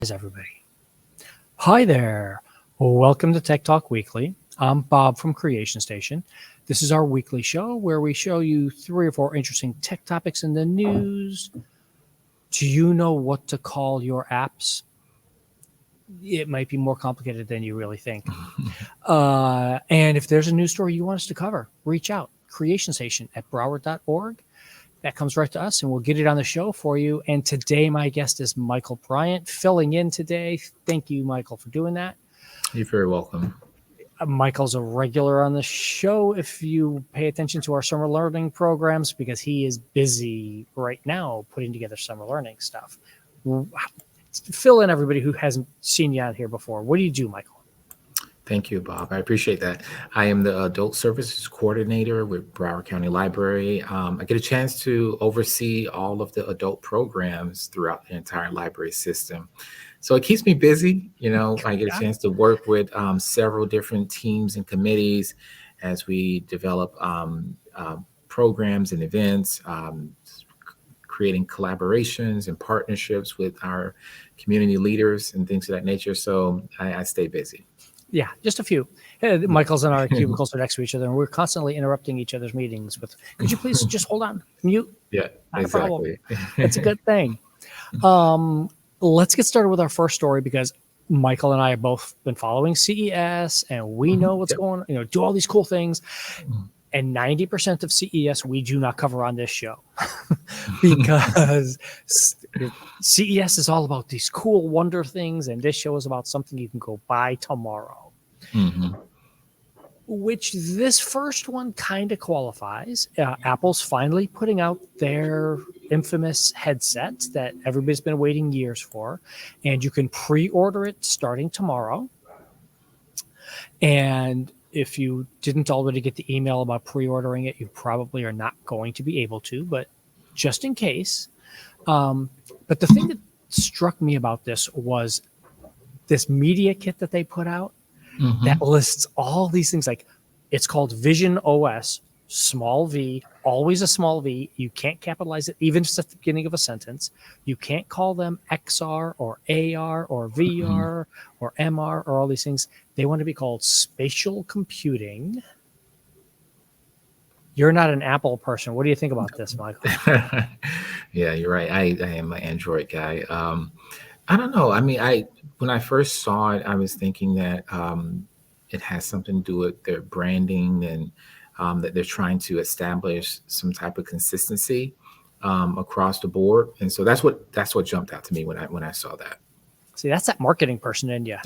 Is everybody? Hi there. Welcome to Tech Talk Weekly. I'm Bob from Creation Station. This is our weekly show where we show you 3 or 4 interesting tech topics in the news. Do you know what to call your apps? It might be more complicated than you really think. And if there's a news story you want us to cover, reach out. Creation Station at broward.org. That comes right to us, and we'll get it on the show for you. And today, my guest is Michael Bryant, filling in today. Thank you, Michael, for doing that. You're very welcome. Michael's a regular on the show if you pay attention to our summer learning programs, because he is busy right now putting together summer learning stuff. Fill in everybody who hasn't seen you out here before. What do you do, Michael? Thank you, Bob. I appreciate that. I am the Adult Services Coordinator with Broward County Library. I get a chance to oversee all of the adult programs throughout the entire library system. So it keeps me busy. I get a chance to work with several different teams and committees as we develop programs and events, creating collaborations and partnerships with our community leaders and things of that nature. So I stay busy. Yeah, just a few. Michael's and our cubicles are next to each other, and we're constantly interrupting each other's meetings with, could you please just hold on, mute? Yeah, Not exactly. a problem. It's a good thing. Let's get started with our first story, because Michael and I have both been following CES, and we know what's going on, do all these cool things. And 90% of CES we do not cover on this show because CES is all about these cool wonder things, and this show is about something you can go buy tomorrow. Which this first one kind of qualifies. Apple's finally putting out their infamous headset that everybody's been waiting years for, and you can pre-order it starting tomorrow. And if you didn't already get the email about pre-ordering it, you probably are not going to be able to, but just in case. But the thing that struck me about this was this media kit that they put out that lists all these things. Like, it's called Vision OS, small v, always a small v. You can't capitalize it, even just at the beginning of a sentence. You can't call them XR or AR or VR or MR or all these things. They want to be called spatial computing. You're not an Apple person. What do you think about this, Michael? Yeah, you're right. I am an Android guy. I don't know. I mean, when I first saw it, I was thinking that it has something to do with their branding, and that they're trying to establish some type of consistency across the board. And so that's what jumped out to me when I saw that. See, that's that marketing person in you.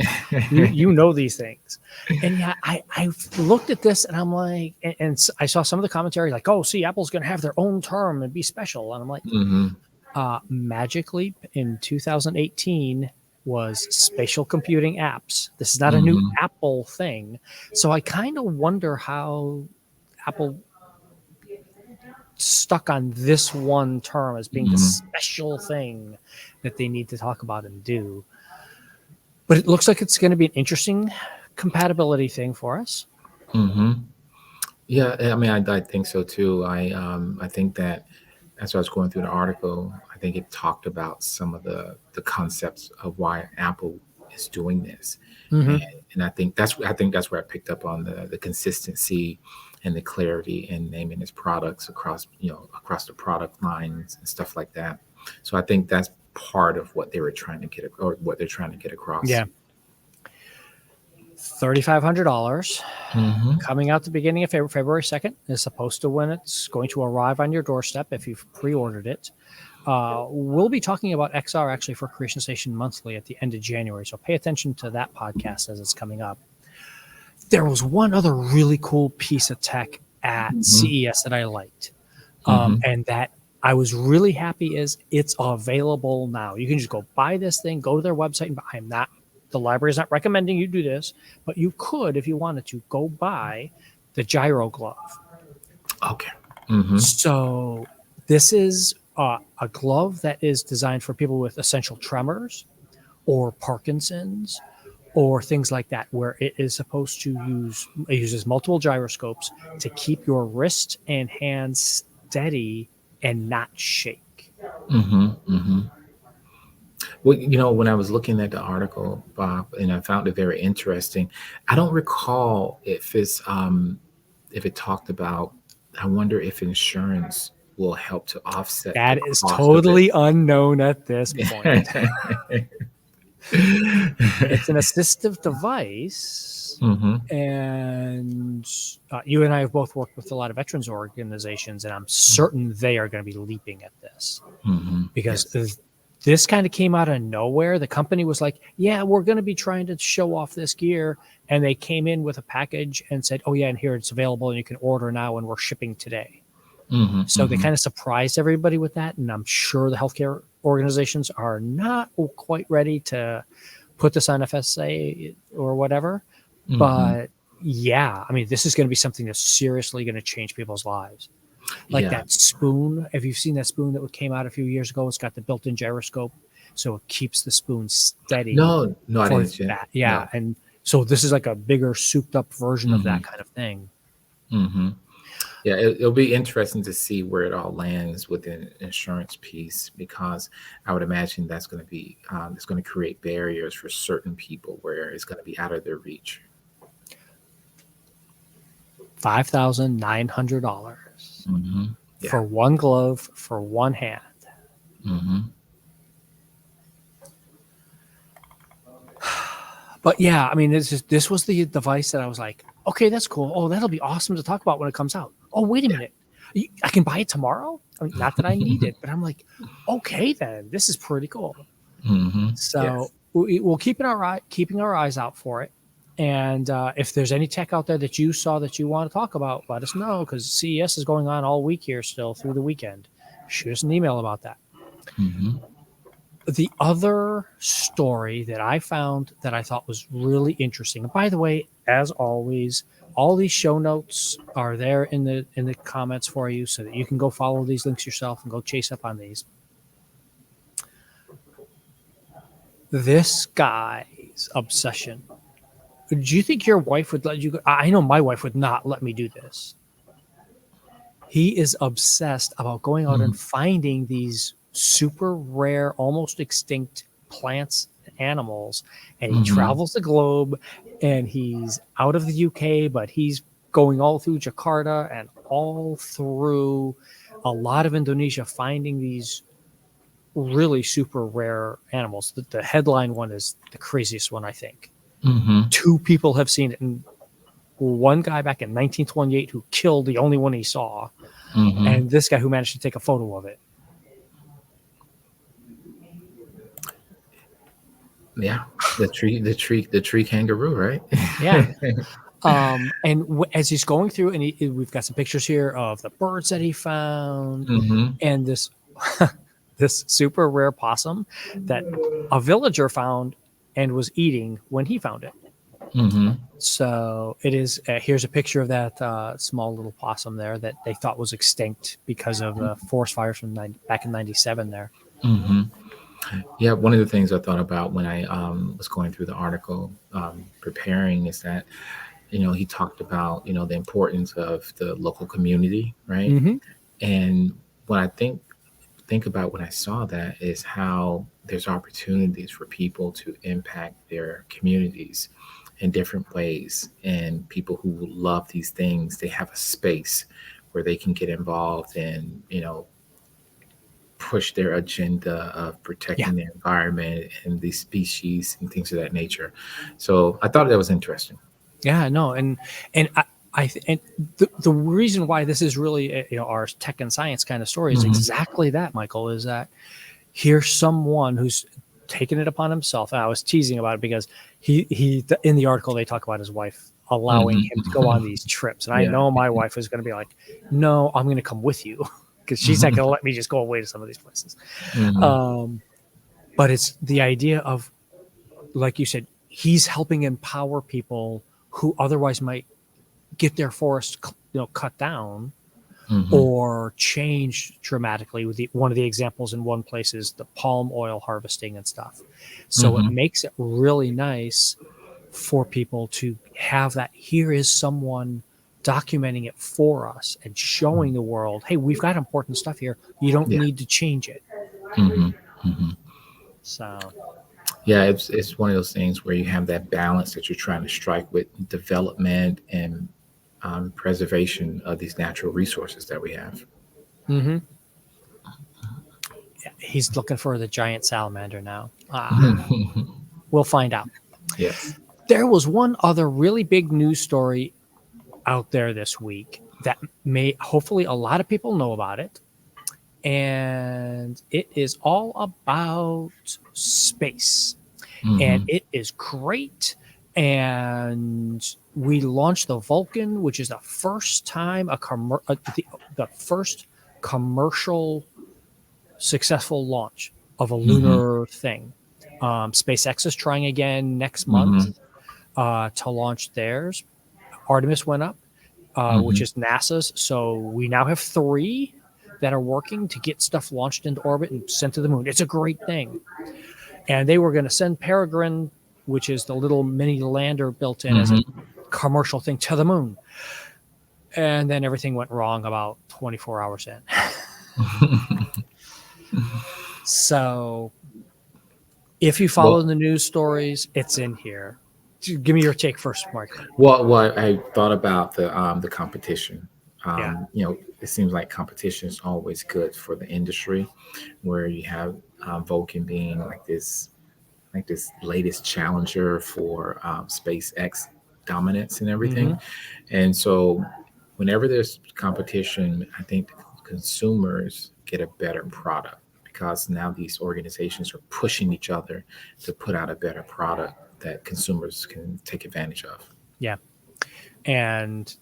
You know these things. And yeah, I looked at this and I'm like, and I saw some of the commentary like, oh, see, Apple's going to have their own term and be special. And I'm like, Magic Leap in 2018 was spatial computing apps. This is not a new Apple thing. So I kind of wonder how Apple stuck on this one term as being the special thing that they need to talk about and do. But it looks like it's going to be an interesting compatibility thing for us. Yeah, I mean, I think so too. I think that as I was going through the article, I think it talked about some of the concepts of why Apple is doing this, and I think that's where I picked up on the consistency and the clarity in naming its products across the product lines and stuff like that. So I think that's part of what they were trying to get, or what they're trying to get across. Yeah. $3,500 coming out the beginning of February 2nd is supposed to when it's going to arrive on your doorstep if you've pre-ordered it. We'll be talking about XR actually for Creation Station Monthly at the end of January, so pay attention to that podcast as it's coming up. There was one other really cool piece of tech at CES that I liked, and that I was really happy is it's available now. You can just go buy this thing, go to their website, and the library is not recommending you do this, but you could, if you wanted to, go buy the gyro glove. Okay. So this is a glove that is designed for people with essential tremors or Parkinson's or things like that, where it is supposed to uses multiple gyroscopes to keep your wrist and hand steady and not shake. Well, when I was looking at the article, Bob, and I found it very interesting, I don't recall if it talked about. I wonder if insurance will help to offset the That is cost of it. totally unknown at this point. It's an assistive device, Hmm. and you and I have both worked with a lot of veterans organizations, and I'm certain they are going to be leaping at this Hmm. because Yes. this kind of came out of nowhere. The company was like, yeah, we're going to be trying to show off this gear. And they came in with a package and said, oh, yeah, and here it's available and you can order now and we're shipping today. Hmm. So they Hmm. kind of surprised everybody with that. And I'm sure the healthcare organizations are not quite ready to put this on FSA or whatever. Hmm. But yeah, I mean, this is going to be something that's seriously going to change people's lives. Like Yeah. that spoon. Have you seen that spoon that came out a few years ago? It's got the built-in gyroscope, so it keeps the spoon steady No, no, I for didn't yet. that. Yeah, No. and so this is like a bigger, souped-up version of that Hmm. kind of thing. Hmm. Yeah, it'll be interesting to see where it all lands with the insurance piece because I would imagine that's going to be it's going to create barriers for certain people where it's going to be out of their reach. $5,900 Yeah. for one glove for one hand. Hmm. But yeah, I mean, this was the device that I was like, okay, that's cool. Oh, that'll be awesome to talk about when it comes out. Oh, wait a Yeah. minute, I can buy it tomorrow. I mean, not that I need it, but I'm like, okay, then this is pretty cool. Hmm. So Yes. we'll keeping our eyes out for it. And if there's any tech out there that you saw that you want to talk about, let us know because CES is going on all week here still through the weekend. Shoot us an email about that. Hmm. The other story that I found that I thought was really interesting, and by the way, as always, all these show notes are there in the comments for you so that you can go follow these links yourself and go chase up on these. This guy's obsession. Do you think your wife would let you go? I know my wife would not let me do this. He is obsessed about going out and Hmm. finding these super rare, almost extinct plants and animals. And he Hmm. travels the globe and he's out of the UK, but he's going all through Jakarta and all through a lot of Indonesia, finding these really super rare animals. The headline one is the craziest one, I think. Hmm. 2 people have seen it. And one guy back in 1928 who killed the only one he saw, Hmm. and this guy who managed to take a photo of it. Yeah. The tree kangaroo, right? Yeah. And as he's going through, and we've got some pictures here of the birds that he found, Hmm. and this this super rare possum that a villager found and was eating when he found it. Hmm. So it is. Here's a picture of that small little possum there that they thought was extinct because of the forest fires from back in '97. There. Hmm. Yeah, one of the things I thought about when I was going through the article preparing is that he talked about the importance of the local community, right? Mm-hmm. And what I think about when I saw that is how there's opportunities for people to impact their communities in different ways. And people who love these things, they have a space where they can get involved and push their agenda of Yeah. protecting the environment and the species and things of that nature. So I thought that was interesting. Yeah, no, and and the reason why this is really our tech and science kind of story is Hmm. exactly that, Michael. Is that here's someone who's taken it upon himself. And I was teasing about it because he in the article they talk about his wife allowing him to go on Hmm. these trips, and I Yeah. know my wife is going to be like, "No, I'm going to come with you," because she's not going to let me just go away to some of these places. Hmm. Um, but it's the idea of, like you said, he's helping empower people who otherwise might get their forest cut down Hmm. or changed dramatically. With one of the examples in one place is the palm oil harvesting and stuff. So it Hmm. makes it really nice for people to have that. Here is someone documenting it for us and showing the world, hey, we've got important stuff here. You don't Yeah. need to change it. Hmm. Hmm. So, Yeah, it's one of those things where you have that balance that you're trying to strike with development and preservation of these natural resources that we have. hmm yeah, he's looking for the giant salamander now. We'll find out. Yes. There was one other really big news story out there this week that may hopefully a lot of people know about it. And it is all about space. And Hmm. it is great. And we launched the Vulcan, which is the first time the first commercial successful launch of a Hmm. lunar thing. SpaceX is trying again next month Hmm. to launch theirs. Artemis went up, which Hmm. is NASA's. So we now have three that are working to get stuff launched into orbit and sent to the moon. It's a great thing. And they were going to send Peregrine, which is the little mini lander built in as a Hmm. commercial thing, to the moon. And then everything went wrong about 24 hours in. So if you follow Well, the news stories, it's in here. Give me your take first, Michael. what I thought about the competition. Yeah. It seems like competition is always good for the industry, where you have Vulcan being like this latest challenger for SpaceX dominance and everything. hmm And so, whenever there's competition, I think consumers get a better product because now these organizations are pushing each other to put out a better product that consumers can take advantage of. Yeah. And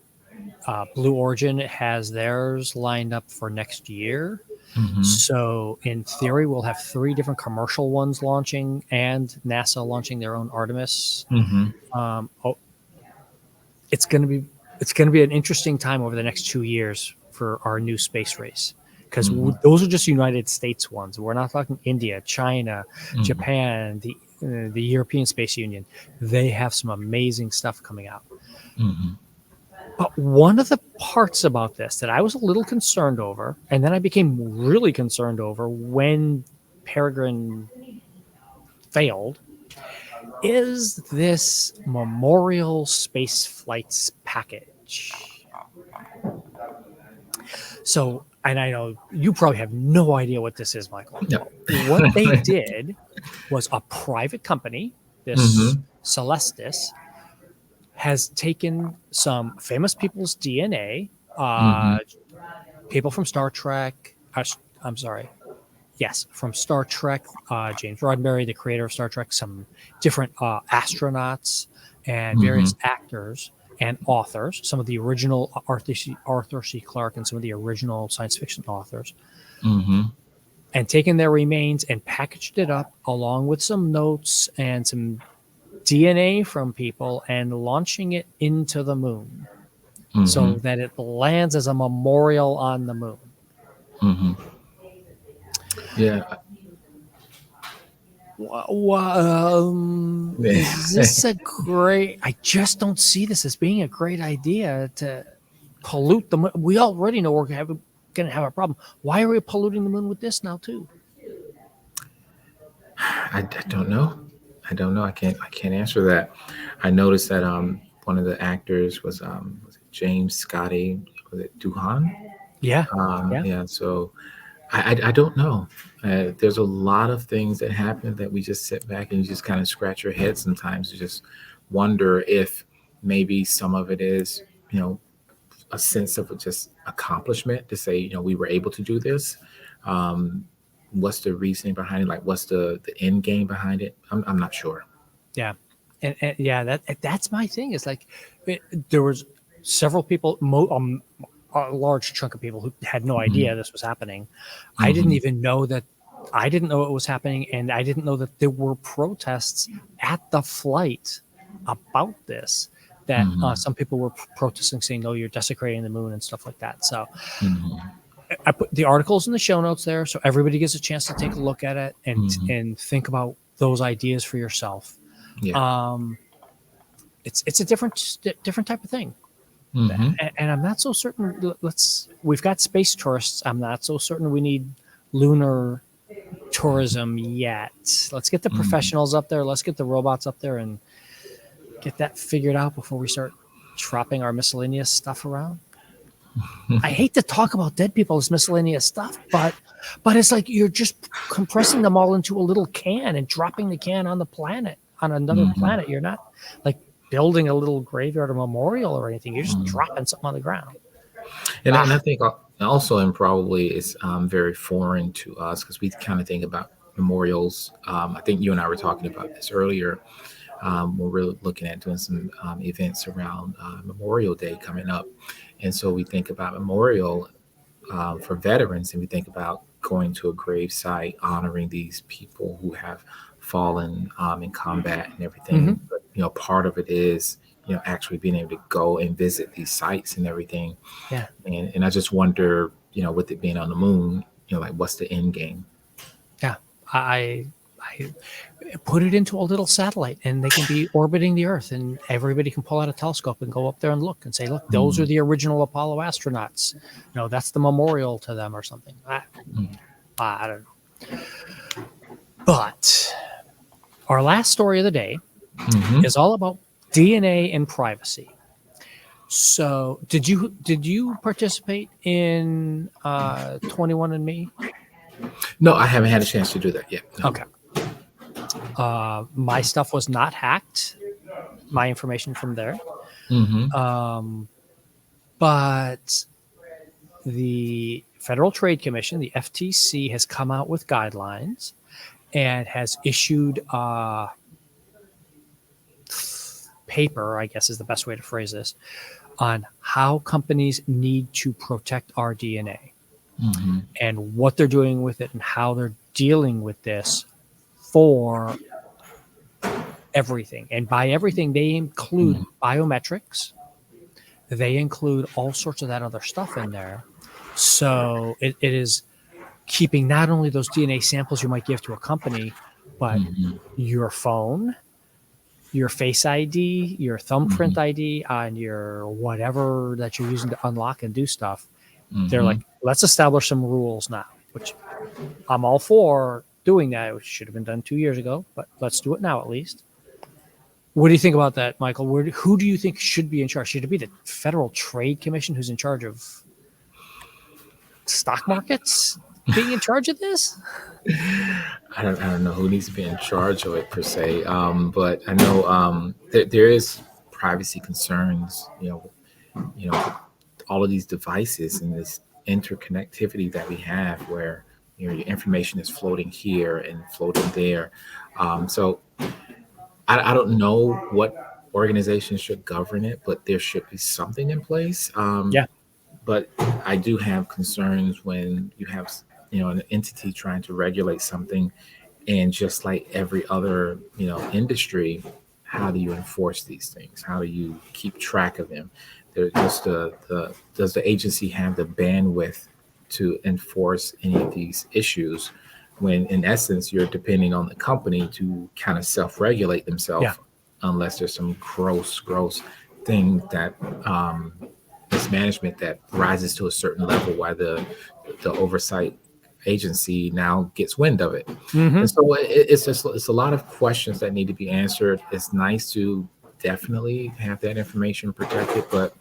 Blue Origin has theirs lined up for next year. Hmm. So, in theory, we'll have three different commercial ones launching and NASA launching their own Artemis. Hmm. Oh, it's going to be an interesting time over the next 2 years for our new space race because Hmm. those are just United States ones. We're not talking India, China, Hmm. Japan, the European Space Union. They have some amazing stuff coming out. Hmm. But one of the parts about this that I was a little concerned over, and then I became really concerned over when Peregrine failed, is this Memorial Space Flights package. So, and I know you probably have no idea what this is, Michael. Yep. But what they did was a private company, this Hmm. Celestis, has taken some famous people's DNA, Hmm. people from Star Trek. I'm sorry. Yes, from Star Trek, James Roddenberry, the creator of Star Trek, some different astronauts and Hmm. various actors and authors, some of the original Arthur C. Clarke and some of the original science fiction authors, Hmm. and taken their remains and packaged it up along with some notes and some DNA from people and launching it into the moon Hmm. so that it lands as a memorial on the moon. Hmm. Yeah. Is this a great? I just don't see this as being a great idea to pollute the moon. We already know we're going to have a problem. Why are we polluting the moon with this now too? I don't know. I don't know. I can't answer that. I noticed that one of the actors was it James Scotty, was it Duhan? Yeah, yeah, Yeah. So I don't know. There's a lot of things that happen that we just sit back and you just kind of scratch your head sometimes. You just wonder if maybe some of it is, you know, a sense of just accomplishment to say, we were able to do this. Um, what's the reasoning behind it? Like, what's the end game behind it? I'm not sure. yeah, and yeah. That's my thing. It's like there was several people, a large chunk of people who had no Hmm. idea this was happening. I didn't Hmm. even know that. I didn't know it was happening, and I didn't know that there were protests at the flight about this. That Hmm. some people were protesting, saying, "No, you're desecrating the moon" and stuff like that. So Hmm. I put the articles in the show notes there, so everybody gets a chance to take a look at it Hmm. and think about those ideas for yourself. Yeah. Um, it's a different type of thing, Hmm. and I'm not so certain. We've got space tourists. I'm not so certain we need lunar tourism yet. Let's get the professionals up there. Let's get the robots up there and get that figured out before we start dropping our miscellaneous stuff around. I hate to talk about dead people as miscellaneous stuff, but it's like you're just compressing them all into a little can and dropping the can on the planet, on another planet. You're not like building a little graveyard or memorial or anything. You're just dropping something on the ground. And I think also, and probably is very foreign to us because we kind of think about memorials. I think you and I were talking about this earlier when we're looking at doing some events around Memorial Day coming up. And so we think about memorial for veterans, and we think about going to a grave site, honoring these people who have fallen in combat and everything. But, part of it is, actually being able to go and visit these sites and everything. Yeah. And I just wonder, with it being on the moon, like what's the end game? Yeah. I put it into a little satellite and they can be orbiting the Earth and everybody can pull out a telescope and go up there and look and say, look, those are the original Apollo astronauts. That's the memorial to them or something. I don't know. But our last story of the day is all about DNA and privacy. So did you participate in 21andMe? No, I haven't had a chance to do that yet. No. Okay. My stuff was not hacked. My information from there. But the Federal Trade Commission, the FTC, has come out with guidelines and has issued a paper, I guess is the best way to phrase this, on how companies need to protect our DNA and what they're doing with it and how they're dealing with this for everything. And by everything, they include biometrics. They include all sorts of that other stuff in there. So it is keeping not only those DNA samples you might give to a company, but your phone, your Face ID, your thumbprint ID on your whatever that you're using to unlock and do stuff. They're like, let's establish some rules now, which I'm all for doing that. Which should have been done 2 years ago, but let's do it now at least. What do you think about that, Michael? Who do you think should be in charge? Should it be the Federal Trade Commission who's in charge of stock markets being in charge of this? I don't know who needs to be in charge of it per se, but I know there is privacy concerns. All of these devices and this interconnectivity that we have, where your information is floating here and floating there. So I don't know what organization should govern it, but there should be something in place. But I do have concerns when you have an entity trying to regulate something, and just like every other industry, how do you enforce these things? How do you keep track of them? Does the agency have the bandwidth to enforce any of these issues, when in essence you're depending on the company to kind of self-regulate themselves, unless there's some gross thing that mismanagement that rises to a certain level, why the oversight agency now gets wind of it. And so it's a lot of questions that need to be answered. It's nice to definitely have that information protected, but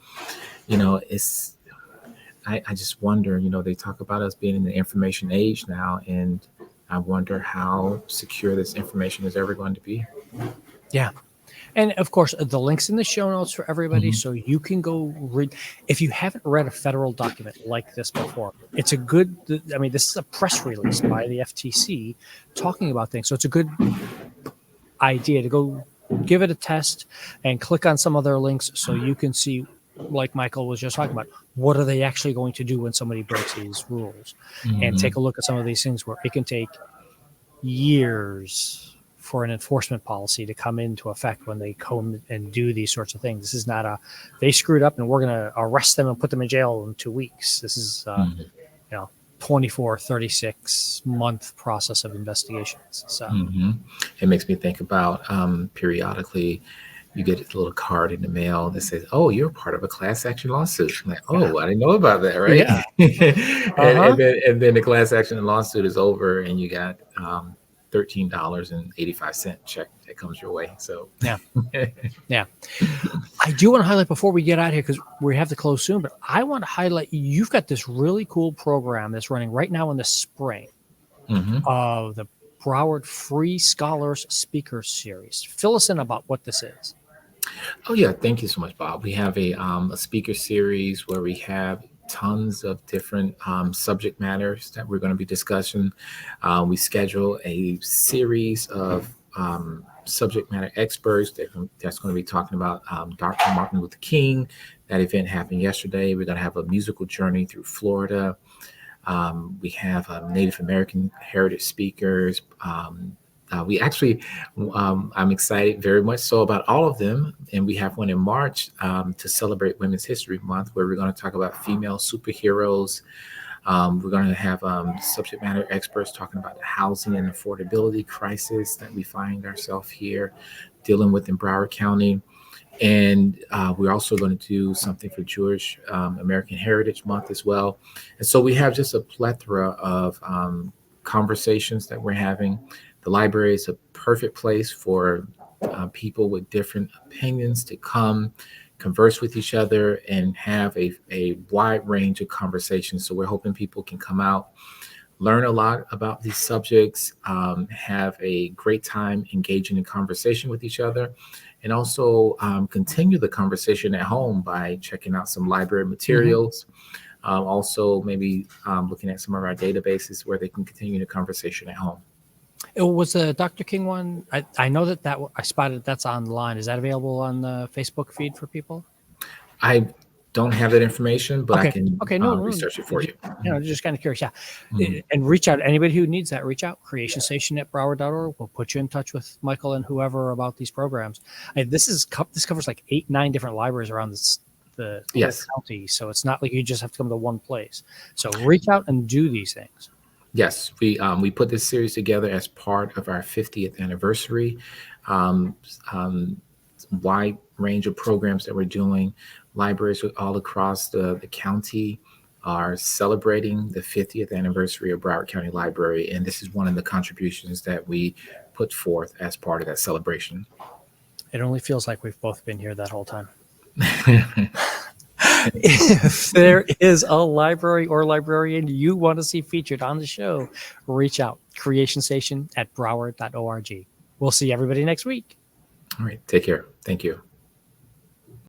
I just wonder, they talk about us being in the information age now, and I wonder how secure this information is ever going to be. Yeah. And of course, the link's in the show notes for everybody, so you can go read. If you haven't read a federal document like this before, it's a good, this is a press release by the FTC talking about things. So it's a good idea to go give it a test and click on some of their links so you can see, like Michael was just talking about, what are they actually going to do when somebody breaks these rules, and take a look at some of these things where it can take years for an enforcement policy to come into effect when they come and do these sorts of things. This is not they screwed up and we're going to arrest them and put them in jail in 2 weeks. This is 24, 36 month process of investigations. So it makes me think about periodically you get a little card in the mail that says, "Oh, you're part of a class action lawsuit." I'm like, Yeah. "Oh, I didn't know about that, right?" Yeah. and, Uh-huh. and then the class action lawsuit is over, and you got $13.85 check that comes your way. So, Yeah. Yeah. I do want to highlight before we get out of here, because we have to close soon, but I want to highlight you've got this really cool program that's running right now in the spring Mhm. of the Broward Free Scholars Speaker Series. Fill us in about what this is. Oh yeah, thank you so much, Bob. We have a speaker series where we have tons of different subject matters that we're going to be discussing. We schedule a series of subject matter experts that's going to be talking about Dr. Martin Luther King. That event happened yesterday. We're going to have a musical journey through Florida. We have Native American heritage speakers. We actually, I'm excited very much so about all of them. And we have one in March to celebrate Women's History Month, where we're going to talk about female superheroes. We're going to have subject matter experts talking about the housing and affordability crisis that we find ourselves here dealing with in Broward County. And we're also going to do something for Jewish American Heritage Month as well. And so we have just a plethora of conversations that we're having. The library is a perfect place for people with different opinions to come converse with each other and have a wide range of conversations. So we're hoping people can come out, learn a lot about these subjects, have a great time engaging in conversation with each other, and also continue the conversation at home by checking out some library Mhm. materials. Also, maybe looking at some of our databases where they can continue the conversation at home. It was the Dr. King one. I know that I spotted that's online. Is that available on the Facebook feed for people? I don't have that information, but I Okay. can Okay. No, no, no. research it for you. Just kind of curious. Yeah. Mhm. And reach out. Anybody who needs that, reach out. Creation Station at Broward.org. We'll put you in touch with Michael and whoever about these programs. This covers like 8, 9 different libraries around the whole Yes. county. So it's not like you just have to come to one place. So reach out and do these things. Yes, we put this series together as part of our 50th anniversary. Um, um, Wide range of programs that we're doing. Libraries all across the county are celebrating the 50th anniversary of Broward County Library, and this is one of the contributions that we put forth as part of that celebration. It only feels like we've both been here that whole time. If there is a library or librarian you want to see featured on the show, reach out. Creation Station at Broward.org. We'll see everybody next week. All right, take care. Thank you.